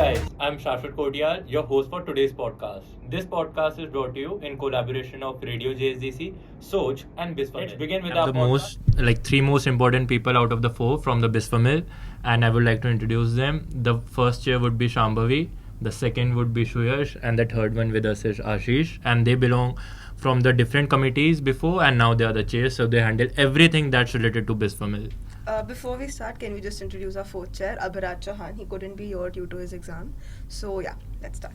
guys, I'm Shashwat Kodial, your host for today's podcast. This podcast is brought to you in collaboration of Radio JSDC, Soch, and Biswamil. Let's begin with the three most important people out of the four from the Biswamil, and I would like to introduce them. The first chair would be Shambhavi, the second would be Shuyash, and the third one with us is Ashish, and they belong from the different committees before, and now they are the chairs, so they handle everything that's related to Biswamil. Before we start, can we just introduce our fourth chair, Abhiraj Chauhan. He couldn't be here due to his exam. So yeah, let's start.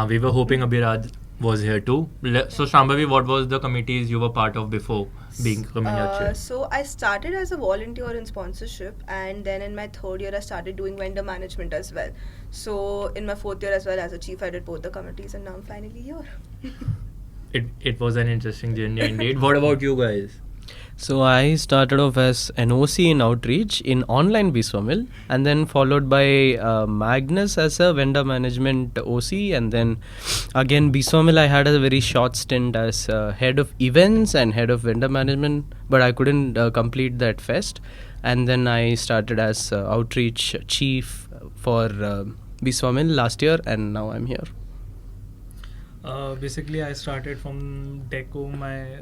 We were hoping Abhiraj was here too. So Shambhavi, what was the committees you were part of before becoming your chair? So I started as a volunteer in sponsorship, and then in my third year I started doing vendor management as well. So in my fourth year as well as a chief, I did both the committees, and now I'm finally here. It was an interesting journey indeed. What about you guys? So I started off as an OC in outreach in online Biswamil, and then followed by Magnus as a vendor management OC, and then again Biswamil I had a very short stint as head of events and head of vendor management, but I couldn't complete that fest, and then I started as outreach chief for Biswamil last year, and now I'm here. Basically, I started from Deco. My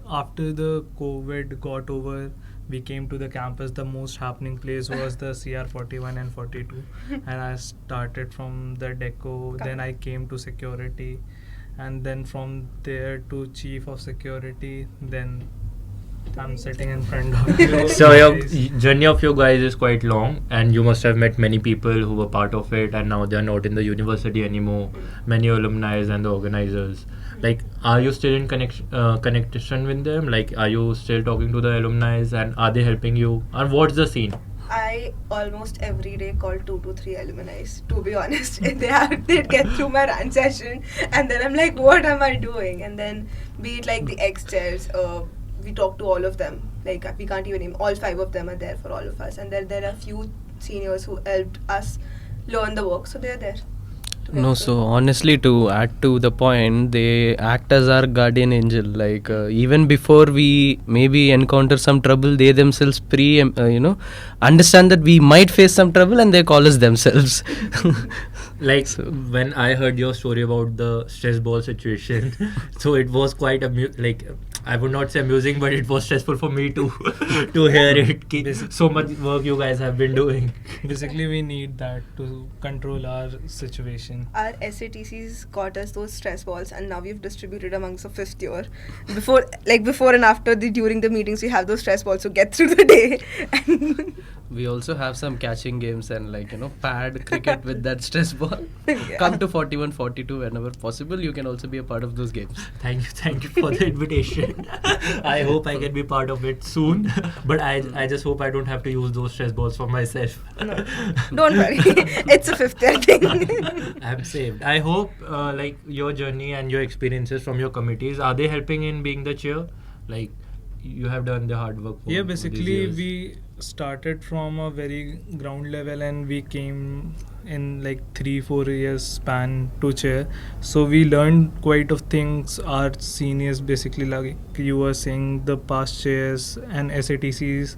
after the COVID got over, we came to the campus. The most happening place was the CR 41 and 42, and I started from the Deco. Then I came to security, and then from there to chief of security. Then I'm sitting in front of you. So your journey of you guys is quite long, and you must have met many people who were part of it, and now they are not in the university anymore. Many alumni and the organizers. Like, are you still in connection with them? Like, are you still talking to the alumni, and are they helping you? Or what's the scene? I almost every day call 2 to 3 alumni, to be honest. They'd get through my rant session, and then I'm like, what am I doing? And then be it like the ex-chairs, we talk to all of them. Like, we can't even name, all 5 of them are there for all of us, and there are a few seniors who helped us learn the work, so they're there. No, so honestly, to add to the point, they act as our guardian angel. Like even before we maybe encounter some trouble, they themselves understand that we might face some trouble, and they call us themselves. Like, so, when I heard your story about the stress ball situation, so it was quite I would not say amusing, but it was stressful for me to hear it. So much work you guys have been doing. Basically, we need that to control our situation. Our SATCs got us those stress balls, and now we've distributed amongst the 5th year. Before and after during the meetings, we have those stress balls to get through the day. We also have some catching games and pad cricket with that stress ball. Yeah. Come to 41, 42 whenever possible. You can also be a part of those games. Thank you for the invitation. I hope I can be part of it soon. But I just hope I don't have to use those stress balls for myself. No, don't worry. It's a 5th year thing. I'm saved. I hope your journey and your experiences from your committees, are they helping in being the chair? Like, you have done the hard work. Yeah, basically we started from a very ground level, and we came in 3-4 years span to chair. So we learned quite of things. Our seniors, basically, like you were saying, the past chairs and SATCs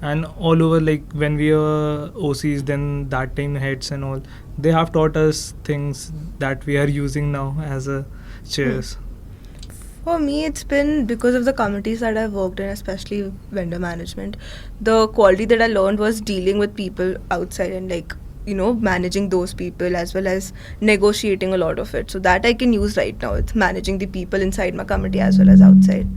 and all over, when we were OCs, then that time heads and all, they have taught us things that we are using now as a chairs. For me, it's been because of the committees that I've worked in, especially vendor management. The quality that I learned was dealing with people outside and managing those people, as well as negotiating a lot of it. So that I can use right now. It's managing the people inside my committee as well as outside.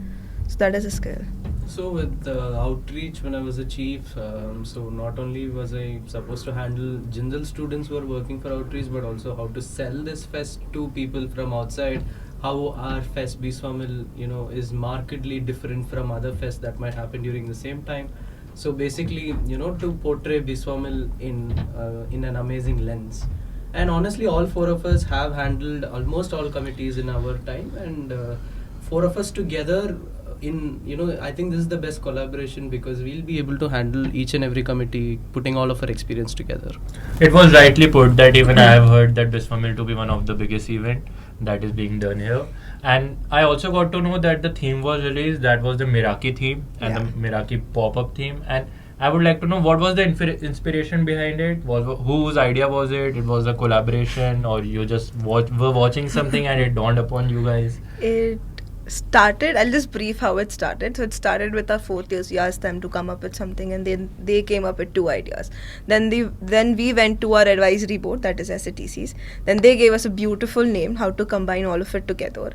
So that is a skill. So with outreach, when I was a chief, so not only was I supposed to handle general students who are working for outreach, but also how to sell this fest to people from outside. How our fest Biswamil, is markedly different from other fests that might happen during the same time. So basically, to portray Biswamil in an amazing lens. And honestly, all 4 of us have handled almost all committees in our time, and 4 of us together I think this is the best collaboration, because we'll be able to handle each and every committee, putting all of our experience together. It was rightly put that even I have heard that Biswamil to be one of the biggest event that is being done here. And I also got to know that the theme was released, that was the Meraki theme and the Meraki pop-up theme. And I would like to know what was the inspiration behind it. Whose idea was it? It was a collaboration, or you just were watching something and it dawned upon you guys? It started, I'll just brief how it started. So it started with our fourth years. We asked them to come up with something, and then they came up with 2 ideas. Then we went to our advisory board, that is SATCs. Then they gave us a beautiful name, how to combine all of it together.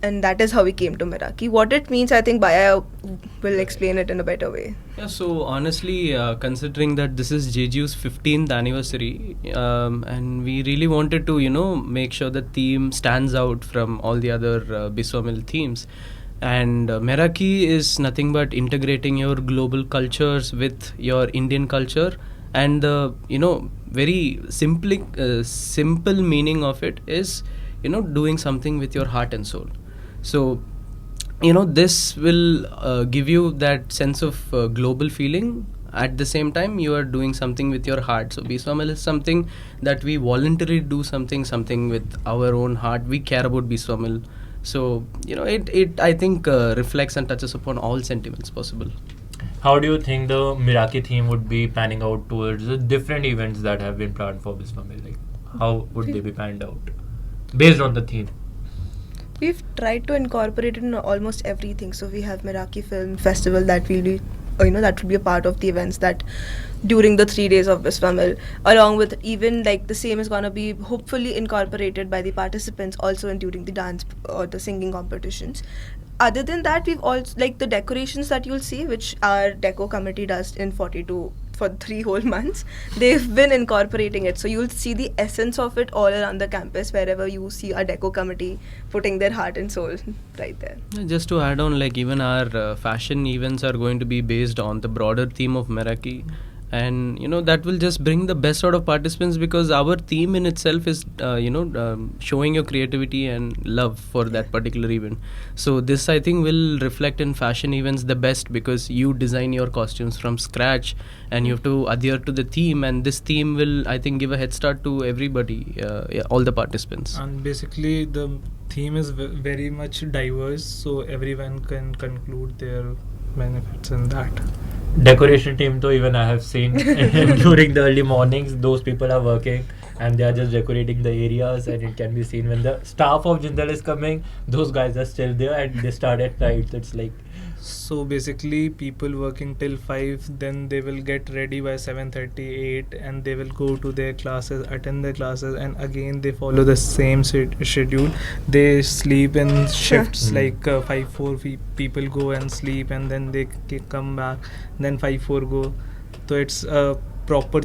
And that is how we came to Meraki. What it means, I think Baya will explain it in a better way. Yeah, so honestly, considering that this is JGU's 15th anniversary, and we really wanted to, make sure the theme stands out from all the other Biswamil themes. And Meraki is nothing but integrating your global cultures with your Indian culture. And the, very simple meaning of it is, doing something with your heart and soul. So, this will give you that sense of global feeling. At the same time, you are doing something with your heart. So Biswamil is something that we voluntarily do something with our own heart. We care about Biswamil. So, it I think reflects and touches upon all sentiments possible. How do you think the Meraki theme would be panning out towards the different events that have been planned for Biswamil? Like, how would they be panned out based on the theme? We've tried to incorporate it in almost everything. So we have Meraki Film Festival that will be, that will be a part of the events that during the 3 days of Biswamil, along with even like the same is gonna be hopefully incorporated by the participants also during the dance or the singing competitions. Other than that, we've also like the decorations that you'll see, which our deco committee does in 42 for 3 whole months. They've been incorporating it, so you'll see the essence of it all around the campus wherever you see our deco committee putting their heart and soul right there. Just to add on, like even our fashion events are going to be based on the broader theme of Meraki. And that will just bring the best out of participants, because our theme in itself is showing your creativity and love for that particular event. So this, I think, will reflect in fashion events the best, because you design your costumes from scratch and you have to adhere to the theme, and this theme will, I think, give a head start to everybody, all the participants. And basically the theme is very much diverse, so everyone can conclude their benefits in that. Decoration team, though, even I have seen during the early mornings, those people are working and they are just decorating the areas, and it can be seen when the staff of Jindal is coming, those guys are still there and they start at night. It's like, so basically people working till 5, then they will get ready by 7:38, and they will go to their classes, attend their classes, and again they follow the same schedule. They sleep in shifts, like 5-4 people go and sleep, and then they come back, then 5-4 go. So it's a proper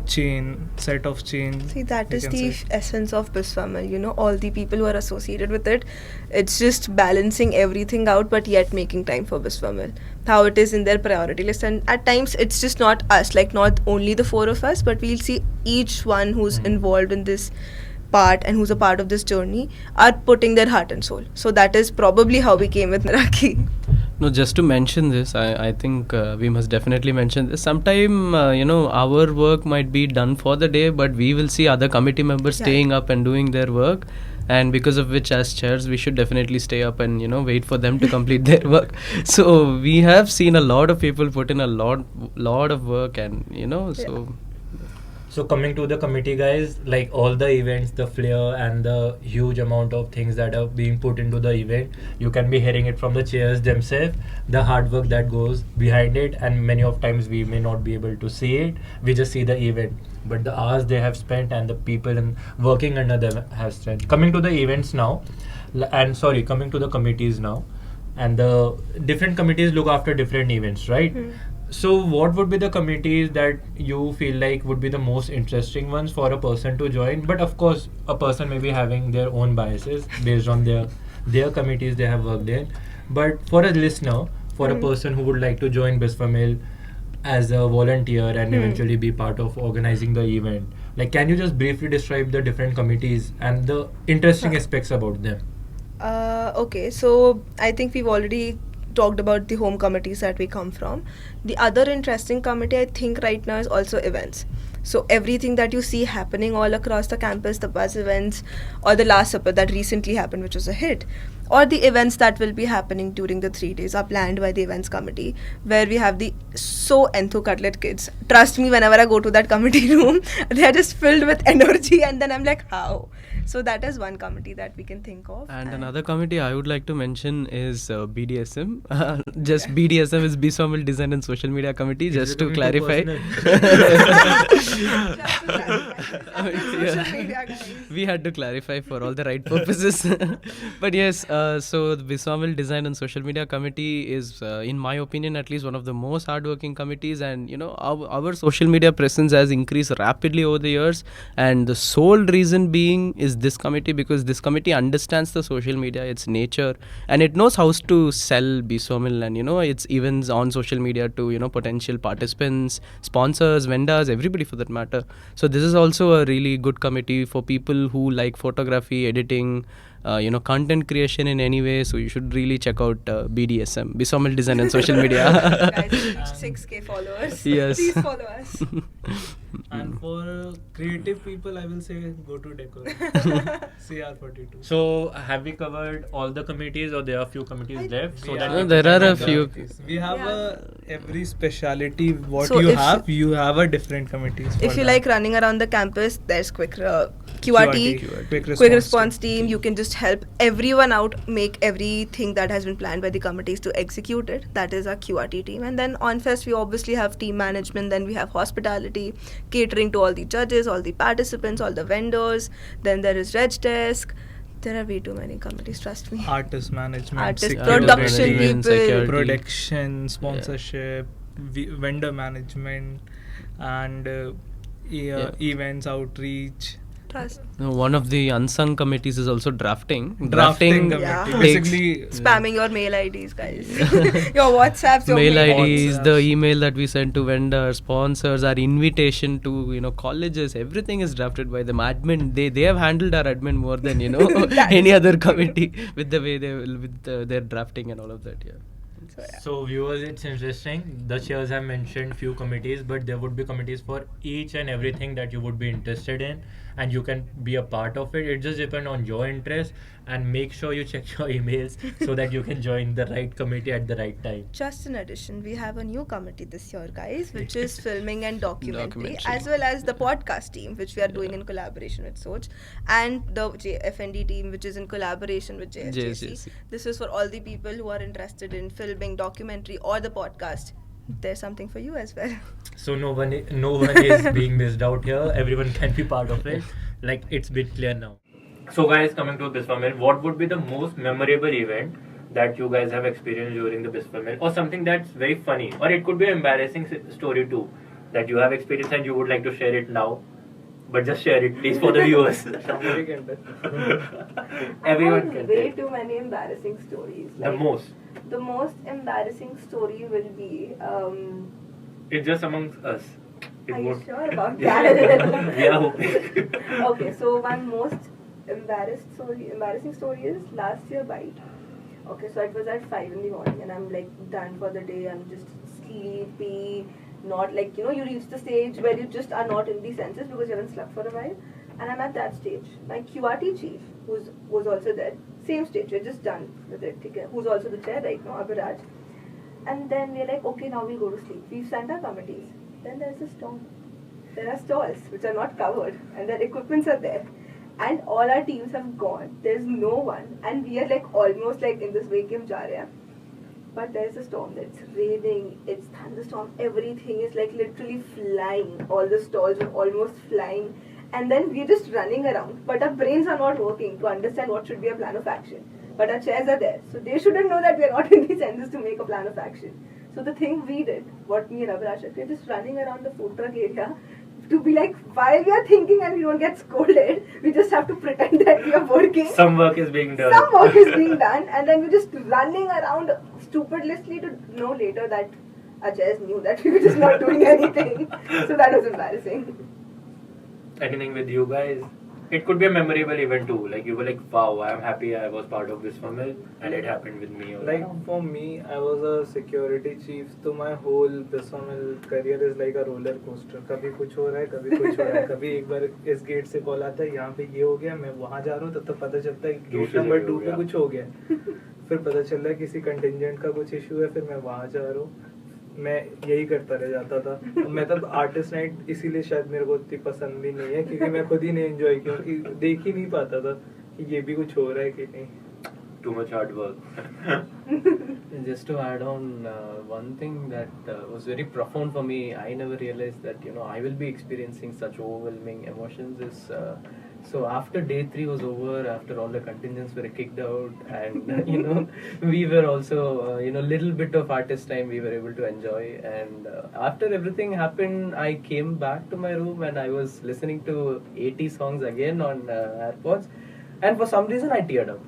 set of chain. See, that is the essence of Biswamil, all the people who are associated with it. It's just balancing everything out, but yet making time for Biswamil. How it is in their priority list. And at times, it's just not us, like not only the 4 of us, but we'll see each one who's involved in this part and who's a part of this journey are putting their heart and soul. So that is probably how we came with Meraki. No, just to mention this, I think we must definitely mention this. Sometime, our work might be done for the day, but we will see other committee members staying up and doing their work. And because of which, as chairs, we should definitely stay up and, wait for them to complete their work. So we have seen a lot of people put in a lot of work, and, so... So coming to the committee, guys, like all the events, the flair and the huge amount of things that are being put into the event, you can be hearing it from the chairs themselves, the hard work that goes behind it, and many of times we may not be able to see it. We just see the event, but the hours they have spent and the people working under them have spent. Coming to the events now, coming to the committees now, and the different committees look after different events, right? So what would be the committees that you feel like would be the most interesting ones for a person to join? But of course, a person may be having their own biases based on their committees they have worked in. But for a listener, for a person who would like to join Biswamil as a volunteer and eventually be part of organizing the event, like, can you just briefly describe the different committees and the interesting aspects about them? Okay, so I think we've already talked about the home committees that we come from. The other interesting committee I think right now is also events. So everything that you see happening all across the campus, the buzz events, or the Last Supper that recently happened, which was a hit, or the events that will be happening during the 3 days are planned by the events committee, where we have the so enthucutlet kids. Trust me, whenever I go to that committee room, they are just filled with energy, and then I'm like, how? So that is one committee that we can think of. And another committee I would like to mention is BDSM. Just BDSM is Biswamil Design and Social Media Committee, just to clarify. We had to clarify for all the right purposes. But yes, so the Biswamil Design and Social Media Committee is, in my opinion, at least one of the most hardworking committees. And our social media presence has increased rapidly over the years. And the sole reason being is this committee, because this committee understands the social media, its nature, and it knows how to sell Biswamil and its events on social media to potential participants, sponsors, vendors, everybody for that matter. So this is also a really good committee for people who like photography, editing, content creation in any way. So you should really check out BDSM, Biswamil Design and Social Media. Guys, we reached 6K followers. Yes. Please follow us. And for creative people, I will say go to Decor. CR42. So have we covered all the committees, or there are a few committees left? So that we there can are a check few. We have Yeah. every speciality what So you if- you have a different committees. If for you that. like running around the campus, there's QRT, quick response team. You can just help everyone out, make everything that has been planned by the committees to execute it. That is our QRT team. And then on Fest, we obviously have team management. Then we have hospitality, catering to all the judges, all the participants, all the vendors. Then there is Reg Desk. There are way too many committees, trust me. Artist management, Artist security, production management, people. security. production, sponsorship, vendor management, and events, outreach. Trust. One of the unsung committees is also drafting. Drafting Drafting Yeah. committee. takes- Basically, Spamming your mail IDs, guys. Your WhatsApps, your mail mail IDs, WhatsApps. the email that we send to vendors, sponsors, our invitation to colleges, everything is drafted by them. Admin, they have handled our admin more than any other committee with the way their drafting and all of that. Yeah. So, yeah. So viewers, it's interesting. The chairs have mentioned few committees, but there would be committees for each and everything that you would be interested in, and you can be a part of it. It just depends on your interest, and make sure you check your emails so that you can join the right committee at the right time. Just in addition, we have a new committee this year, guys, which is filming and documentary, Documentary. as well as the podcast team, which we are doing in collaboration with Soch, and the FND team, which is in collaboration with JSJC. JSJC. This is for all the people who are interested in filming, documentary, or the podcast. There's something for you as well. So no one is being missed out here. Everyone can be part of it. Like, it's been clear now. So guys, coming to Biswamil, what would be the most memorable event that you guys have experienced during the Biswamil, or something that's very funny, or it could be an embarrassing story too that you have experienced and you would like to share it now, but just share it please for the viewers. Everyone can Way take too many embarrassing stories. the most. The most embarrassing story will be. It's just amongst us. It Are you won't- sure about that? We are hoping. Okay, so one most embarrassing story is last year bite. Okay, so it was at 5 in the morning and I'm like done for the day. I'm just sleepy, not like, you reach the stage where you just are not in the senses because you haven't slept for a while. And I'm at that stage. My QRT chief, was also there, same stage, we're just done with it, okay, who's also the chair right now, Abhiraj. And then we're like, okay, now we'll go to sleep. We've sent our committees. Then there's a storm. There are stalls which are not covered and their equipments are there. And all our teams have gone. There's no one. And we are like almost like in this vacuum jar. Yeah? But there's a storm. It's raining. It's thunderstorm. Everything is like literally flying. All the stalls are almost flying. And then we're just running around. But our brains are not working to understand what should be a plan of action. But our chairs are there. So they shouldn't know that we're not in the senses to make a plan of action. So the thing we did, what me and Abhiraj did, we're just running around the food truck area to be like, while we are thinking and we don't get scolded, we just have to pretend that we are working. Some work is being done. Some work is being done, and then we're just running around stupidly to know later that our chairs knew that we were just not doing anything. So that was embarrassing. Anything with you guys? It could be a memorable event too. Like you were like, wow, I'm happy I was part of Biswamil and it happened with me. Like for me, I was a security chief, so my whole Biswamil career is like a roller coaster. कभी कुछ हो रहा है, कभी कुछ हो रहा है, कभी एक बार इस गेट से कॉल आता है, यहाँ पे ये हो गया, मैं वहाँ जा रहा हूँ, तब तक पता चलता है गेट नंबर 2 पे कुछ हो गया, फिर पता चल रहा है किसी कंटिजेंट का कुछ इशू है, फिर मैं वहाँ जा रहा हूँ. मैं यही करता रह जाता था. मैं तब आर्टिस्ट नाइट इसीलिए शायद मेरे को इतनी पसंद भी नहीं है, क्योंकि मैं खुद ही नहीं एंजॉय क्योंकि देख ही नहीं पाता था कि ये भी कुछ हो रहा है कि नहीं. Too much hard work. Just to add on one thing that was very profound for me, I never realized that I will be experiencing such overwhelming emotions. Is so after day 3 was over, after all the contingents were kicked out, and we were also little bit of artist time we were able to enjoy. And after everything happened, I came back to my room and I was listening to 80 songs again on AirPods, and for some reason I teared up.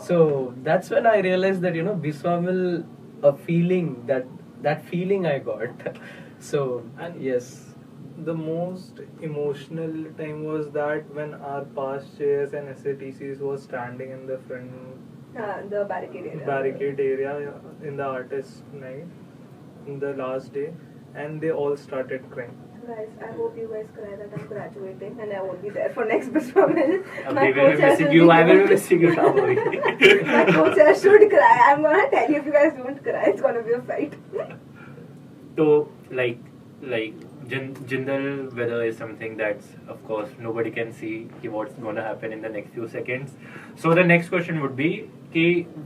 So that's when I realized that Biswamil, a feeling that feeling I got. So And yes, the most emotional time was that when our past chairs and SATCs was standing in the front The barricade area in the artist night, in the last day, and they all started crying. Guys, I hope you guys cry that I'm graduating and I won't be there for next Biswamil. We will be missing you. I will be missing you, Shambhavi. My co-chair should cry. I'm gonna tell you, if you guys don't cry, it's gonna be a fight. So, like Jindal weather is something that's, of course, nobody can see what's going to happen in the next few seconds. So the next question would be,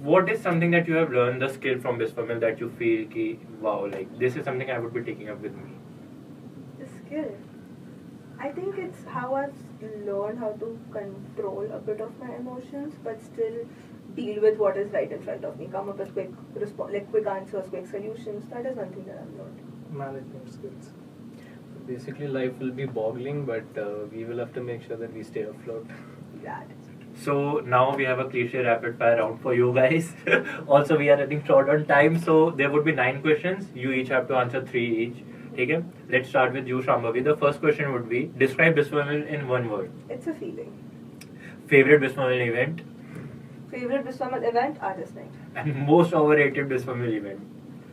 what is something that you have learned, the skill from Biswamil that you feel, wow, like this is something I would be taking up with me? The skill. I think it's how I've learned how to control a bit of my emotions, but still deal with what is right in front of me. Come up with quick answers, quick solutions. That is one thing that I've learned. Management skills. basically life will be boggling, but we will have to make sure that we stay afloat. That. So now we have a cliche rapid fire round for you guys. Also, we are running short on time, so there would be 9 questions. You each have to answer 3 each. Okay? Let's start with you, Shambhavi. The first question would be, describe Biswamil in one word. It's a feeling. Favorite Biswamil event? Favorite Biswamil event? Artist night. And most overrated Biswamil event?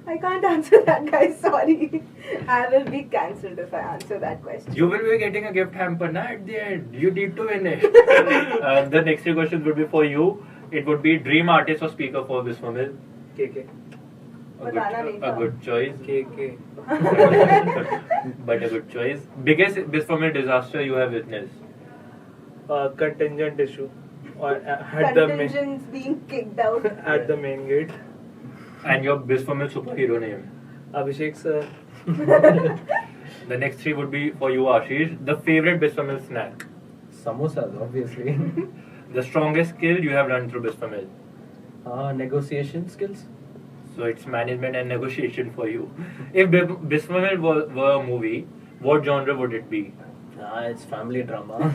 I can't answer that, guys. Sorry. I will be cancelled if I answer that question. You will be getting a gift hamper na, at the end. You need to win it. The next 3 questions would be for you. It would be dream artist or speaker for Biswamil. KK. A good choice. KK. But a good choice. Biggest Biswamil disaster you have witnessed? Contingent issue. Or Contingents being kicked out. at the main gate. And your Biswamil superhero name? Abhishek sir. The next 3 would be for you, Ashish. The favorite Biswamil snack? Samosas, obviously. The strongest skill you have learned through Biswamil? Negotiation skills. So it's management and negotiation for you. If Biswamil were a movie, what genre would it be? It's family drama.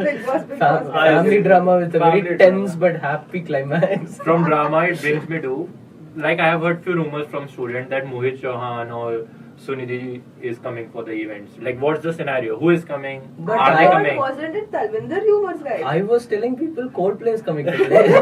Big Boss. Family drama with a very Family tense drama. but happy climax. From drama, it brings me to, like I have heard few rumors from students that Mohit Chauhan or Sunidhi is coming for the events. Like, what's the scenario? Who is coming? But Are they I- coming? Wasn't it Talvinder Humors, guys? I was telling people Coldplay is coming today.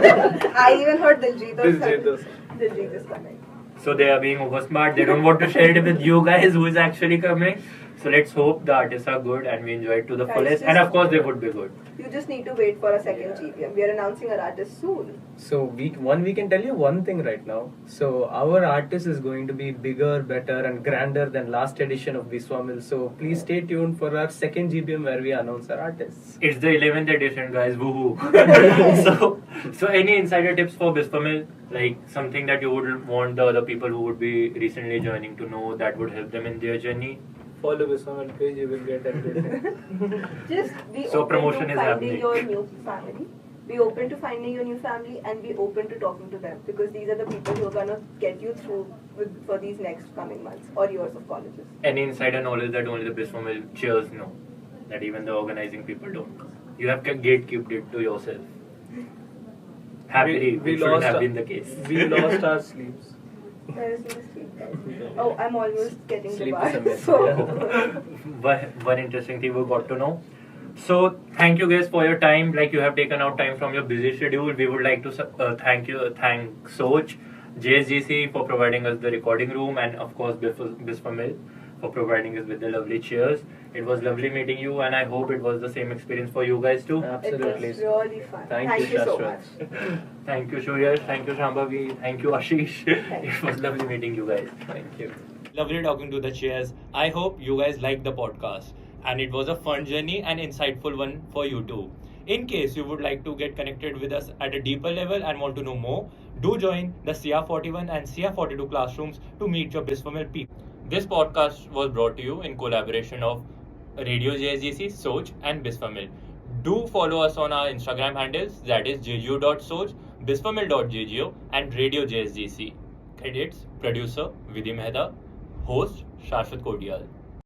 I even heard Diljit Diljit was also. Diljit is coming. So they are being over smart. They don't want to share it with you guys who is actually coming. So let's hope the artists are good and we enjoy it to the Guys, fullest. And of course, they would be good. You just need to wait for a second GPM. We are announcing our artist soon. So we can tell you one thing right now. So our artist is going to be bigger, better and grander than last edition of Biswamil. So please stay tuned for our second GBM where we announce our artists. It's the 11th edition, guys. Woohoo! so any insider tips for Biswamil? Like something that you would want the other people who would be recently joining to know that would help them in their journey? Follow Biswamil page, you will get everything. Just be So open promotion to is finding happening. your new family. Be open to finding your new family and be open to talking to them, because these are the people who are gonna get you through for these next coming months or years of colleges. Any insider knowledge that only the Biswamil cheers know, that even the organizing people don't. You have gatekept it to yourself. Happily, We it shouldn't have our- been the case. We lost our sleeps. There is no sleep, guys. Oh, I'm almost getting Sleep the bar. is a myth, So, yeah. One interesting thing we got to know. So thank you guys for your time. Like you have taken out time from your busy schedule. We would like to thank Soch, JSGC for providing us the recording room, and of course Biswamil for providing us with the lovely chairs. It was lovely meeting you, and I hope it was the same experience for you guys too. Absolutely. It was really fun. Thank you so Shashwat. much. Thank you, Shuyash. Thank you, Shambhavi. Thank you, Ashish. It was lovely meeting you guys. Thank you. Lovely talking to the chairs. I hope you guys liked the podcast, and it was a fun journey and insightful one for you too. In case you would like to get connected with us at a deeper level and want to know more, do join the CR41 and CR42 classrooms to meet your Biswamil people. This podcast was brought to you in collaboration of Radio JSGC, Soch, and Biswamil. Do follow us on our Instagram handles, that is jju.soch, biswamil.jgo, and Radio JSGC. Credits: producer Vidhi Mehta, host Shashwat Kodial.